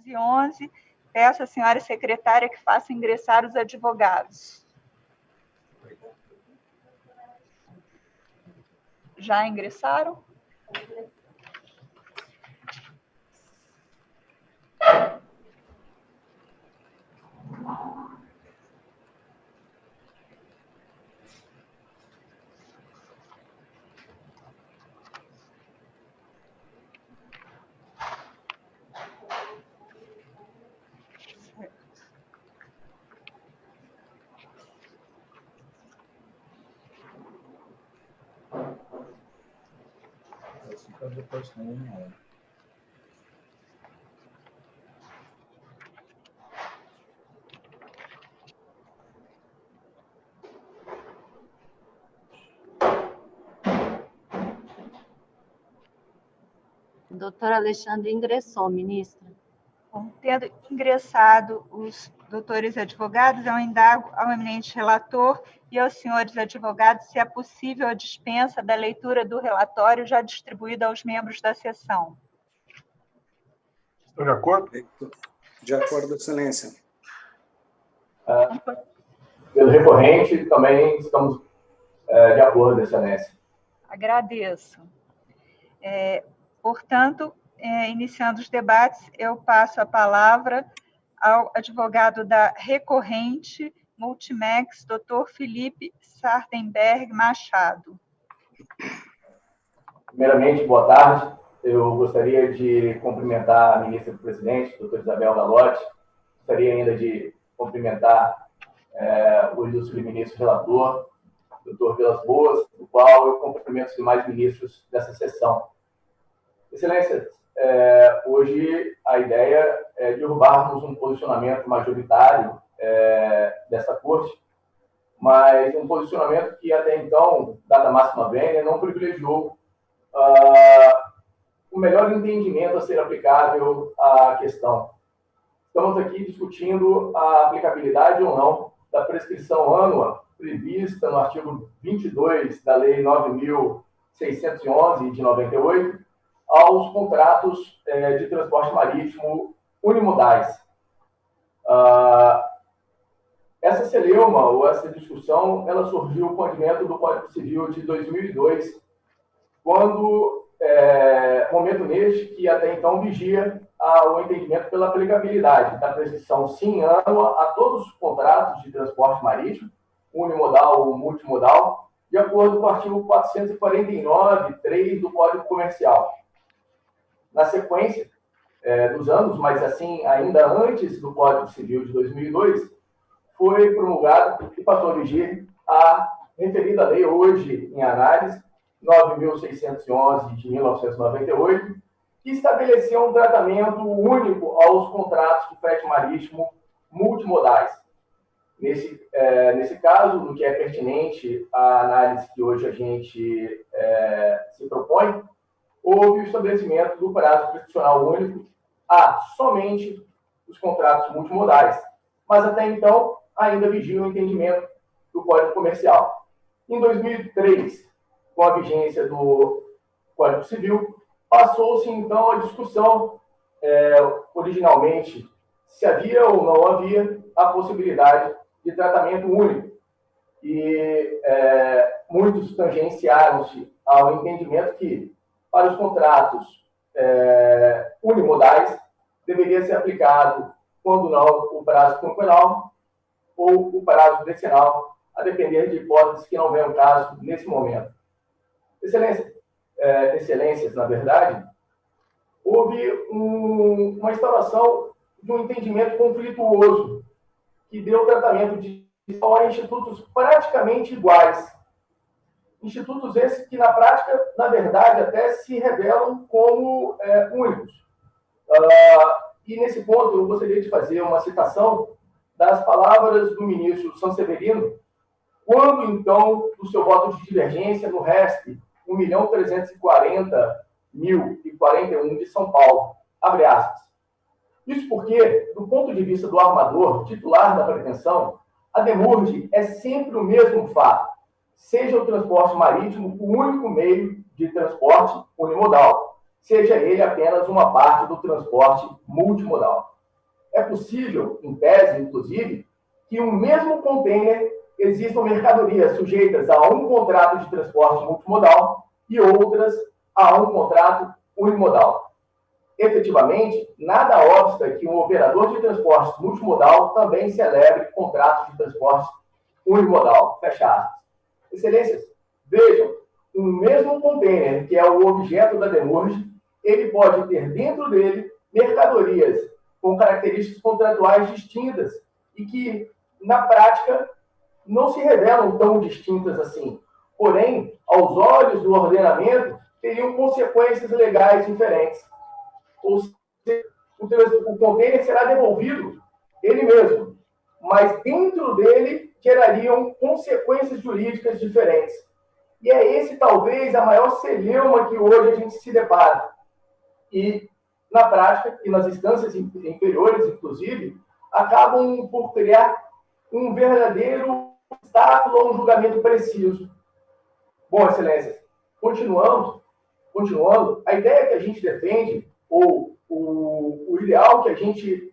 611. Peço à senhora secretária que faça ingressar os advogados. Já ingressaram? Doutor Alexandre ingressou, ministra. Bom, tendo ingressado os doutores advogados, eu indago ao eminente relator e aos senhores advogados se é possível a dispensa da leitura do relatório já distribuído aos membros da sessão. Estou de acordo? De acordo, excelência. Pelo recorrente, também estamos de acordo, excelência. Agradeço. Portanto, iniciando os debates, eu passo a palavra ao advogado da recorrente Multimex, doutor Felipe Sardenberg Machado. Primeiramente, boa tarde. Eu gostaria de cumprimentar a ministra do Presidente, doutora Isabel Galotti. Gostaria ainda de cumprimentar o ilustre ministro relator, doutor Vilas Boas, do qual eu cumprimento os demais ministros dessa sessão. Excelência, hoje a ideia é derrubarmos um posicionamento majoritário dessa Corte, mas um posicionamento que até então, dada a máxima vênia, não privilegiou o melhor entendimento a ser aplicável à questão. Estamos aqui discutindo a aplicabilidade ou não da prescrição ânua prevista no artigo 22 da Lei 9.611 de 98, aos contratos de transporte marítimo unimodais. Essa celeuma, ou essa discussão, ela surgiu com o advento do Código Civil de 2002, quando, momento neste que até então vigia o entendimento pela aplicabilidade da prescrição sim ânua a todos os contratos de transporte marítimo, unimodal ou multimodal, de acordo com o artigo 449.3 do Código Comercial. Na sequência dos anos, mas assim, ainda antes do Código Civil de 2002, foi promulgado e passou a vigir a referida lei hoje em análise, 9.611 de 1998, que estabeleceu um tratamento único aos contratos de frete marítimo multimodais. Nesse caso, no que é pertinente à análise que hoje a gente se propõe, houve o estabelecimento do prazo prescricional único a somente os contratos multimodais, mas até então ainda vigia o entendimento do Código Comercial. Em 2003, com a vigência do Código Civil, passou-se então a discussão, originalmente, se havia ou não havia a possibilidade de tratamento único. E muitos tangenciaram-se ao entendimento que, para os contratos unimodais, deveria ser aplicado, quando não, o prazo quinquenal ou o prazo decenal, a depender de hipóteses que não venham ao caso nesse momento. Excelências, na verdade, houve uma instauração de um entendimento conflituoso que deu tratamento a institutos praticamente iguais. Institutos esses que, na prática, na verdade, até se revelam como únicos. E, nesse ponto, eu gostaria de fazer uma citação das palavras do ministro Sanseverino, quando, então, do seu voto de divergência no RESP 1.340.041 de São Paulo. Abre aspas. Isso porque, do ponto de vista do armador, titular da pretensão, a demurge é sempre o mesmo fato, seja o transporte marítimo o único meio de transporte unimodal, seja ele apenas uma parte do transporte multimodal. É possível, em tese, inclusive, que um mesmo container existam mercadorias sujeitas a um contrato de transporte multimodal e outras a um contrato unimodal. Efetivamente, nada obsta que um operador de transporte multimodal também celebre contratos de transporte unimodal. Fecha aspas. Excelências, vejam, um mesmo container, que é o objeto da demurge, ele pode ter dentro dele mercadorias com características contratuais distintas e que, na prática, não se revelam tão distintas assim. Porém, aos olhos do ordenamento, teriam consequências legais diferentes. Ou seja, o container será devolvido ele mesmo, mas dentro dele gerariam consequências jurídicas diferentes. E é esse, talvez, a maior celeuma que hoje a gente se depara. E, na prática, e nas instâncias inferiores, inclusive, acabam por criar um verdadeiro obstáculo a um julgamento preciso. Bom, excelências, continuando, a ideia que a gente defende, ou o ideal que a gente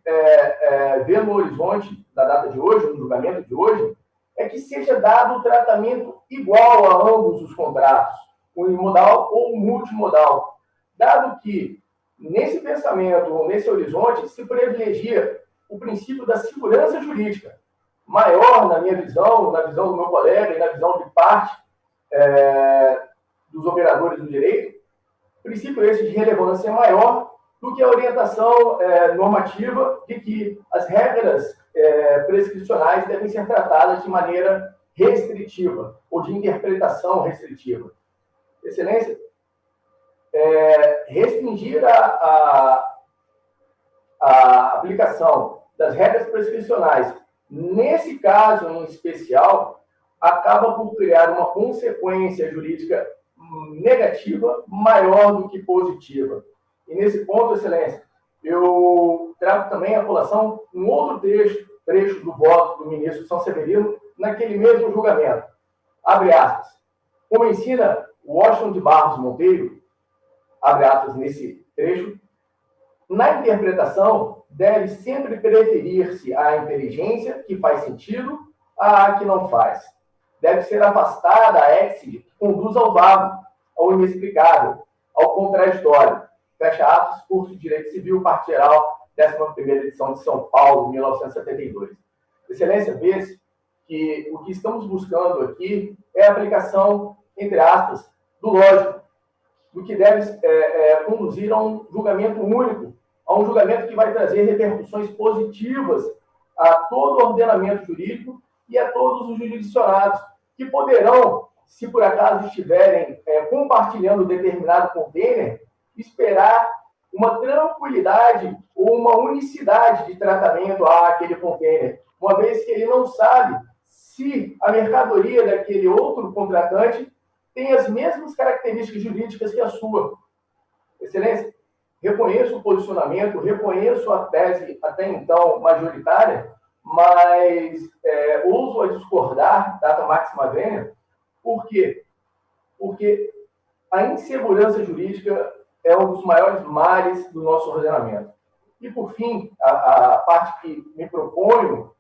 vê no horizonte da data de hoje, no julgamento de hoje, é que seja dado um tratamento igual a ambos os contratos, unimodal ou multimodal, dado que, nesse pensamento, ou nesse horizonte, se privilegia o princípio da segurança jurídica, maior, na minha visão, na visão do meu colega e na visão de parte dos operadores do direito, princípio esse de relevância maior do que a orientação normativa de que as regras prescricionais devem ser tratadas de maneira restritiva ou de interpretação restritiva. Excelência, restringir a aplicação das regras prescricionais, nesse caso em especial, acaba por criar uma consequência jurídica negativa maior do que positiva. E nesse ponto, excelência, eu trago também a colação um outro trecho do voto do ministro São Severino naquele mesmo julgamento. Abre aspas. Como ensina Washington de Barros Monteiro, abre aspas nesse trecho, na interpretação deve sempre preferir-se a inteligência que faz sentido à que não faz. Deve ser afastada a éxide que conduz ao vago, ao inexplicável, ao contraditório. Fecha aspas, curso de Direito Civil, parte geral, 11ª edição de São Paulo, 1972. Excelência, vê-se que o que estamos buscando aqui é a aplicação, entre aspas, do lógico, do que deve conduzir a um julgamento único, a um julgamento que vai trazer repercussões positivas a todo o ordenamento jurídico e a todos os jurisdicionados, que poderão, se por acaso estiverem compartilhando determinado container, esperar uma tranquilidade ou uma unicidade de tratamento àquele container, uma vez que ele não sabe se a mercadoria daquele outro contratante tem as mesmas características jurídicas que a sua. Excelência, reconheço o posicionamento, reconheço a tese até então majoritária, mas ouso a discordar, data máxima vênia. Por quê? Porque a insegurança jurídica é um dos maiores males do nosso ordenamento. E, por fim, a parte que me proponho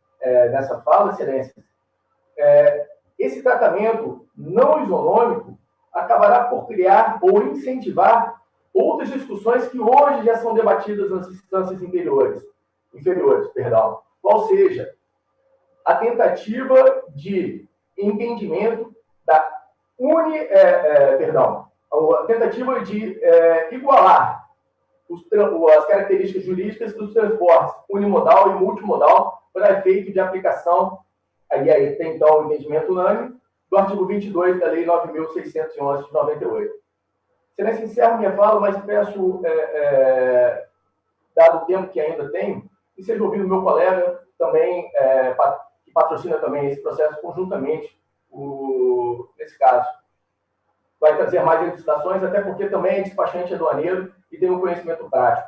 nessa fala, excelência, esse tratamento não isonômico acabará por criar ou incentivar outras discussões que hoje já são debatidas nas instâncias inferiores, qual seja a tentativa de entendimento da a tentativa de igualar as características jurídicas dos transportes unimodal e multimodal para efeito de aplicação, aí tem então o entendimento unânime, do artigo 22 da Lei 9.611 de 98. Excelência, encerro minha fala, mas peço, dado o tempo que ainda tenho, que seja ouvido meu colega também, que patrocina também esse processo conjuntamente, nesse caso. Vai trazer mais elucidações, até porque também é despachante aduaneiro e tem um conhecimento prático.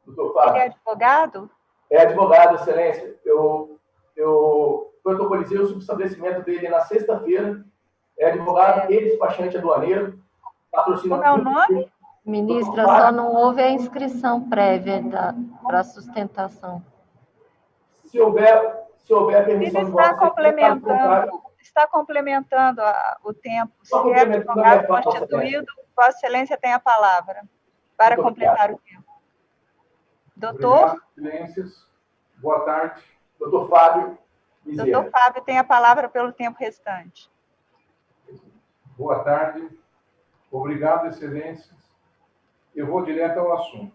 Doutor Fábio. Ele é advogado? É advogado, excelência. Eu protocolizei o subestabelecimento dele na sexta-feira. É advogado e despachante aduaneiro. Patrocina. Como é o nome? Ministra, só não houve a inscrição prévia para sustentação. Se houver Ele permissão de está voto, complementando o tempo. Se Só é complementando a minha advogado fala, constituído, Vossa Excelência tem a palavra para Muito completar o tempo. Doutor? Obrigado, Silêncios. Boa tarde. Doutor Fábio Mizieri. Doutor Fábio tem a palavra pelo tempo restante. Boa tarde. Obrigado, Excelências. Eu vou direto ao assunto.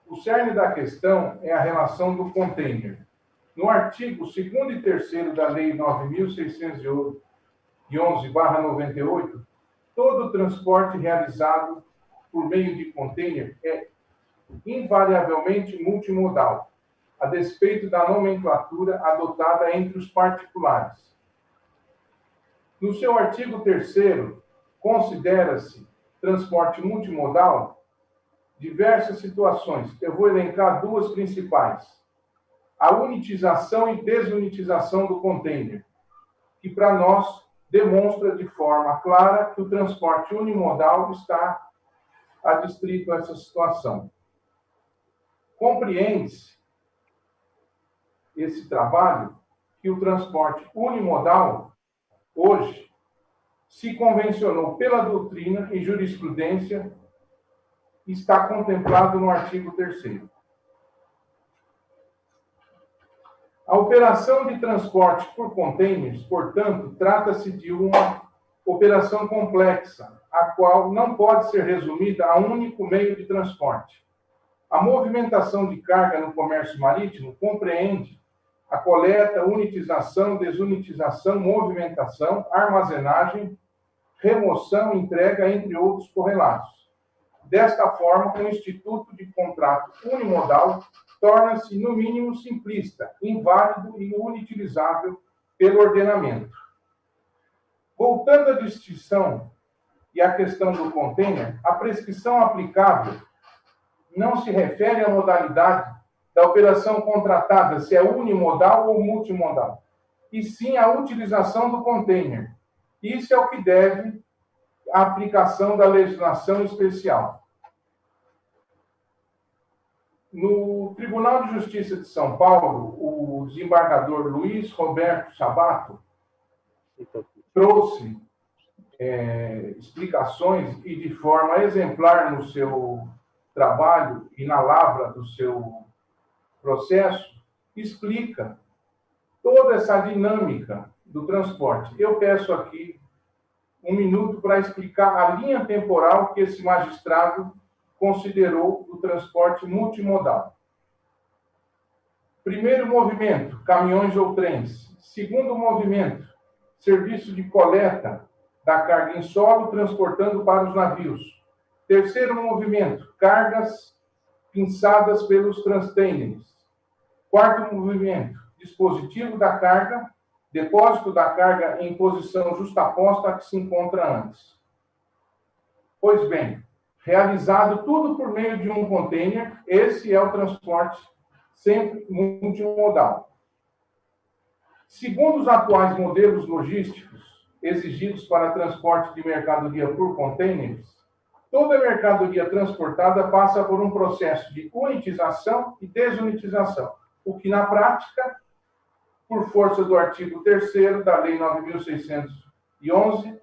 O cerne da questão é a relação do container. No artigo 2º e 3º da Lei 9.611/98, todo transporte realizado por meio de container é invariavelmente multimodal, a despeito da nomenclatura adotada entre os particulares. No seu artigo 3º, considera-se transporte multimodal diversas situações. Eu vou elencar duas principais. A unitização e desunitização do container, que para nós demonstra de forma clara que o transporte unimodal está adstrito a essa situação. Compreende-se esse trabalho que o transporte unimodal, hoje, se convencionou pela doutrina e jurisprudência, está contemplado no artigo 3º. A operação de transporte por containers, portanto, trata-se de uma operação complexa, a qual não pode ser resumida a um único meio de transporte. A movimentação de carga no comércio marítimo compreende a coleta, unitização, desunitização, movimentação, armazenagem, remoção, entrega, entre outros correlatos. Desta forma, o Instituto de Contrato Unimodal torna-se, no mínimo, simplista, inválido e inutilizável pelo ordenamento. Voltando à distinção e à questão do container, a prescrição aplicável não se refere à modalidade da operação contratada, se é unimodal ou multimodal, e sim à utilização do container. Isso é o que deve à aplicação da legislação especial. No Tribunal de Justiça de São Paulo, o desembargador Luiz Roberto Sabato trouxe explicações e de forma exemplar no seu trabalho e na lavra do seu processo, explica toda essa dinâmica do transporte. Eu peço aqui um minuto para explicar a linha temporal que esse magistrado considerou do transporte multimodal. Primeiro movimento, caminhões ou trens. Segundo movimento, serviço de coleta da carga em solo, transportando para os navios. Terceiro movimento, cargas pinçadas pelos transtêneres. Quarto movimento, dispositivo da carga, depósito da carga em posição justaposta a que se encontra antes. Pois bem, realizado tudo por meio de um container, esse é o transporte sempre multimodal. Segundo os atuais modelos logísticos exigidos para transporte de mercadoria por containers, toda mercadoria transportada passa por um processo de unitização e desunitização, o que, na prática, por força do artigo 3º da Lei 9.611,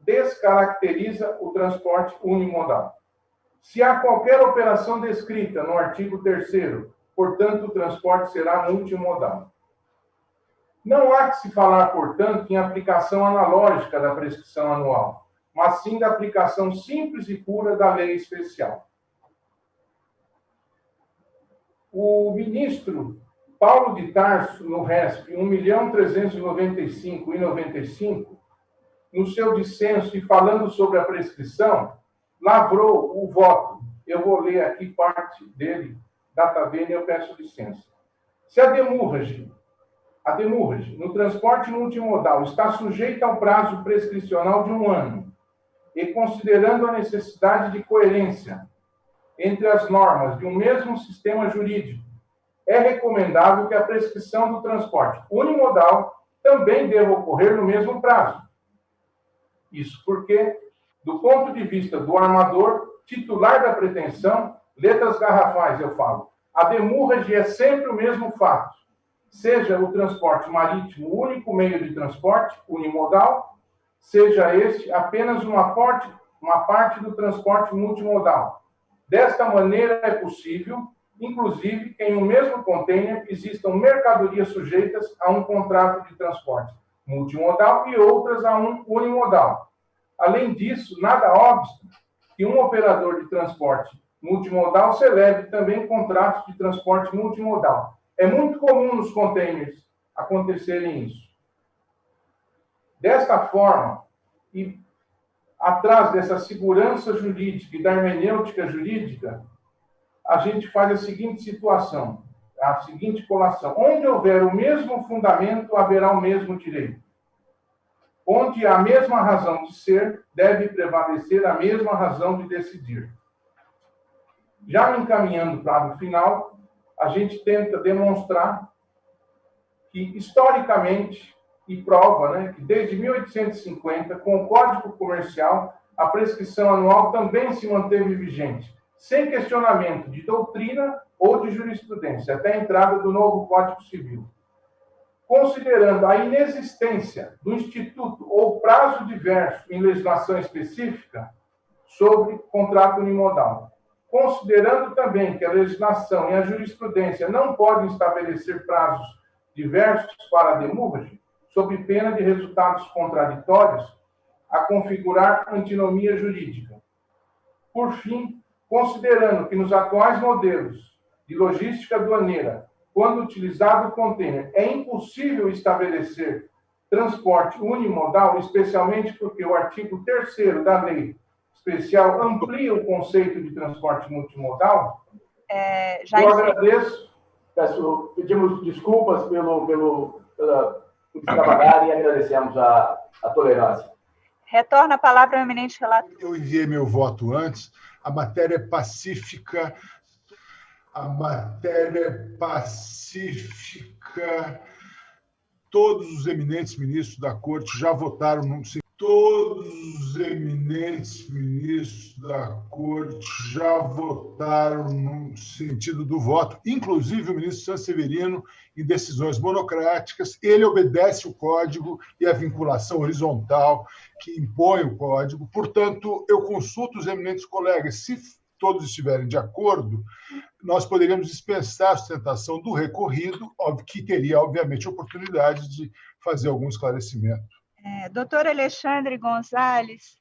descaracteriza o transporte unimodal. Se há qualquer operação descrita no artigo 3º, portanto, o transporte será multimodal. Não há que se falar, portanto, em aplicação analógica da prescrição anual, mas sim da aplicação simples e pura da lei especial. O ministro Paulo de Tarso, no RESP 1.395.095, no seu dissenso e falando sobre a prescrição, lavrou o voto. Eu vou ler aqui parte dele, data vênia, eu peço licença. Se a demurrage, no transporte multimodal, está sujeita ao prazo prescricional de 1 ano, e considerando a necessidade de coerência entre as normas de um mesmo sistema jurídico, é recomendável que a prescrição do transporte unimodal também deva ocorrer no mesmo prazo. Isso porque, do ponto de vista do armador, titular da pretensão, letras garrafais, eu falo. A demurragem é sempre o mesmo fato, seja o transporte marítimo o único meio de transporte, unimodal, seja este apenas uma parte do transporte multimodal. Desta maneira é possível, inclusive, que em um mesmo container existam mercadorias sujeitas a um contrato de transporte multimodal e outras a um unimodal. Além disso, nada obsta que um operador de transporte multimodal celebre também contratos de transporte multimodal. É muito comum nos containers acontecerem isso. Desta forma, e atrás dessa segurança jurídica e da hermenêutica jurídica, a gente faz a seguinte situação, a seguinte colação. Onde houver o mesmo fundamento, haverá o mesmo direito. Onde há a mesma razão de ser, deve prevalecer a mesma razão de decidir. Já me encaminhando para o final, a gente tenta demonstrar que, historicamente, e prova, que desde 1850, com o Código Comercial, a prescrição anual também se manteve vigente, sem questionamento de doutrina ou de jurisprudência, até a entrada do novo Código Civil. Considerando a inexistência do instituto ou prazo diverso em legislação específica sobre contrato unimodal, considerando também que a legislação e a jurisprudência não podem estabelecer prazos diversos para a demurragem, sob pena de resultados contraditórios, a configurar antinomia jurídica. Por fim, considerando que nos atuais modelos de logística aduaneira, quando utilizado o container, é impossível estabelecer transporte unimodal, especialmente porque o artigo 3º da lei especial amplia o conceito de transporte multimodal, eu agradeço, pedimos desculpas por trabalhar e agradecemos a tolerância. Retorna a palavra ao eminente relator. Eu enviei meu voto antes. A matéria é pacífica. Todos os eminentes ministros da Corte já votaram no sentido do voto, inclusive o ministro Sanseverino, em decisões monocráticas. Ele obedece o Código e a vinculação horizontal que impõe o Código. Portanto, eu consulto os eminentes colegas. Se todos estiverem de acordo, nós poderíamos dispensar a sustentação do recorrido, que teria, obviamente, oportunidade de fazer algum esclarecimento. Doutor Alexandre Gonzalez,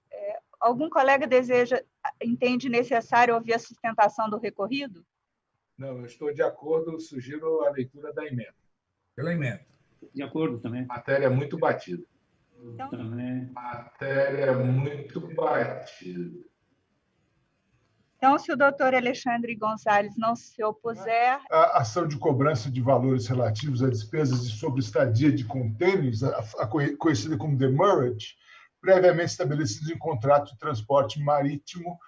algum colega entende necessário ouvir a sustentação do recorrido? Não, eu estou de acordo, sugiro a leitura da emenda. Pela emenda. De acordo também. Matéria é muito batida. Então, Matéria é muito batida. Então, se o doutor Alexandre Gonzalez não se opuser... A ação de cobrança de valores relativos a despesas de sobreestadia de contêineres, conhecida como demurrage, previamente estabelecidos em contrato de transporte marítimo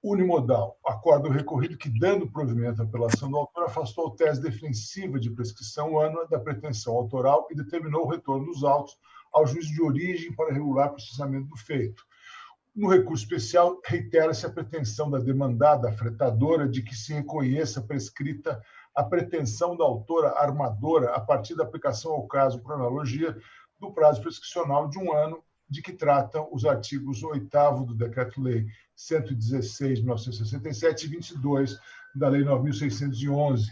unimodal. Acordo recorrido que, dando provimento à apelação do autor, afastou a tese defensiva de prescrição ânua da pretensão autoral e determinou o retorno dos autos ao juízo de origem para regular o processamento do feito. No recurso especial, reitera-se a pretensão da demandada, a fretadora, de que se reconheça prescrita a pretensão da autora armadora a partir da aplicação ao caso, por analogia, do prazo prescricional de 1 ano, de que tratam os artigos 8º do Decreto-Lei 116, de 1967 e 22 da Lei 9.611.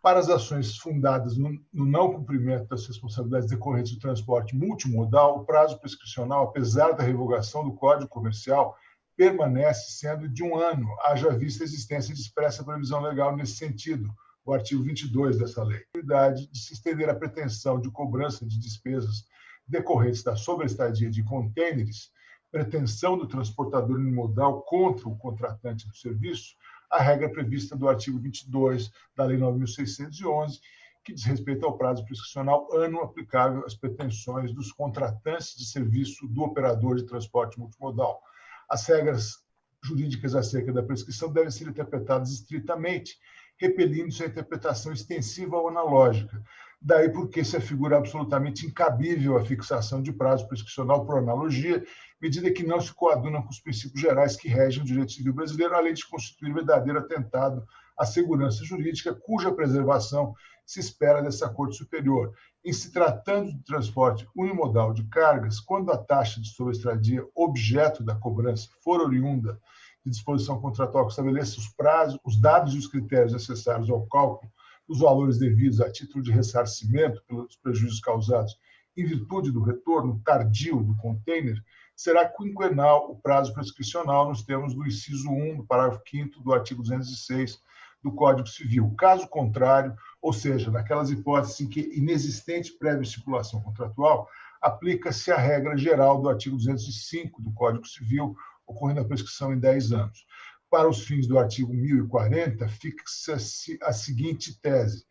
Para as ações fundadas no não cumprimento das responsabilidades decorrentes do transporte multimodal, o prazo prescricional, apesar da revogação do Código Comercial, permanece sendo de 1 ano, haja vista a existência de expressa previsão legal nesse sentido, o artigo 22 dessa lei. A possibilidade de se estender a pretensão de cobrança de despesas decorrentes da sobreestadia de contêineres, pretensão do transportador unimodal contra o contratante do serviço, a regra prevista do artigo 22 da Lei 9.611, que diz respeito ao prazo prescricional ano aplicável às pretensões dos contratantes de serviço do operador de transporte multimodal. As regras jurídicas acerca da prescrição devem ser interpretadas estritamente, repelindo-se a interpretação extensiva ou analógica. Daí porque se afigura absolutamente incabível a fixação de prazo prescricional por analogia, medida que não se coaduna com os princípios gerais que regem o direito civil brasileiro, além de constituir verdadeiro atentado à segurança jurídica, cuja preservação se espera dessa Corte Superior. Em se tratando de transporte unimodal de cargas, quando a taxa de sobreestadia objeto da cobrança for oriunda de disposição contratual que estabeleça os prazos, os dados e os critérios necessários ao cálculo dos valores devidos a título de ressarcimento pelos prejuízos causados em virtude do retorno tardio do container, será quinquenal o prazo prescricional nos termos do inciso 1 do parágrafo 5º do artigo 206 do Código Civil. Caso contrário, ou seja, naquelas hipóteses em que inexistente prévia estipulação contratual, aplica-se a regra geral do artigo 205 do Código Civil, ocorrendo a prescrição em 10 anos. Para os fins do artigo 1040, fixa-se a seguinte tese: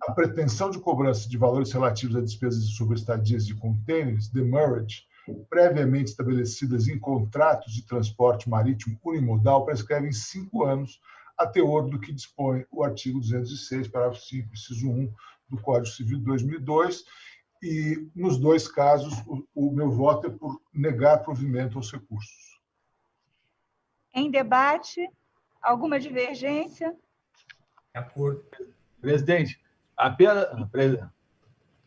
a pretensão de cobrança de valores relativos a despesas de sobreestadias de contêineres, demurrage, previamente estabelecidas em contratos de transporte marítimo unimodal, prescrevem 5 anos, a teor do que dispõe o artigo 206, parágrafo 5, inciso 1 do Código Civil de 2002, e, nos dois casos, o meu voto é por negar provimento aos recursos. Em debate, alguma divergência? De acordo. Presidente,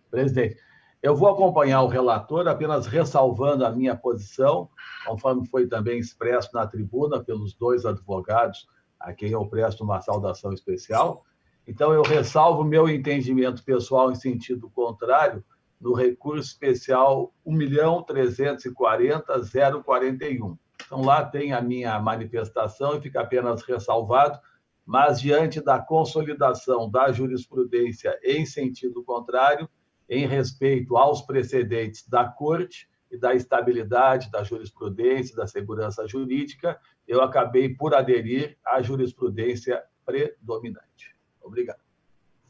presidente, eu vou acompanhar o relator, apenas ressalvando a minha posição, conforme foi também expresso na tribuna pelos dois advogados a quem eu presto uma saudação especial. Então, eu ressalvo meu entendimento pessoal em sentido contrário no recurso especial 1.340.041. Então, lá tem a minha manifestação e fica apenas ressalvado, mas diante da consolidação da jurisprudência em sentido contrário, em respeito aos precedentes da Corte e da estabilidade da jurisprudência, da segurança jurídica, eu acabei por aderir à jurisprudência predominante. Obrigado.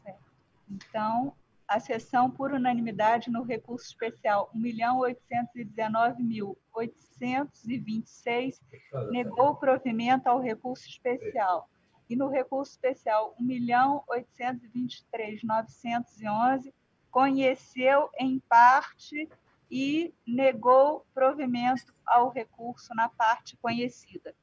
Certo. Então, a sessão por unanimidade no recurso especial 1.819.826 negou o provimento ao recurso especial. E no recurso especial 1.823.911, conheceu em parte e negou provimento ao recurso na parte conhecida.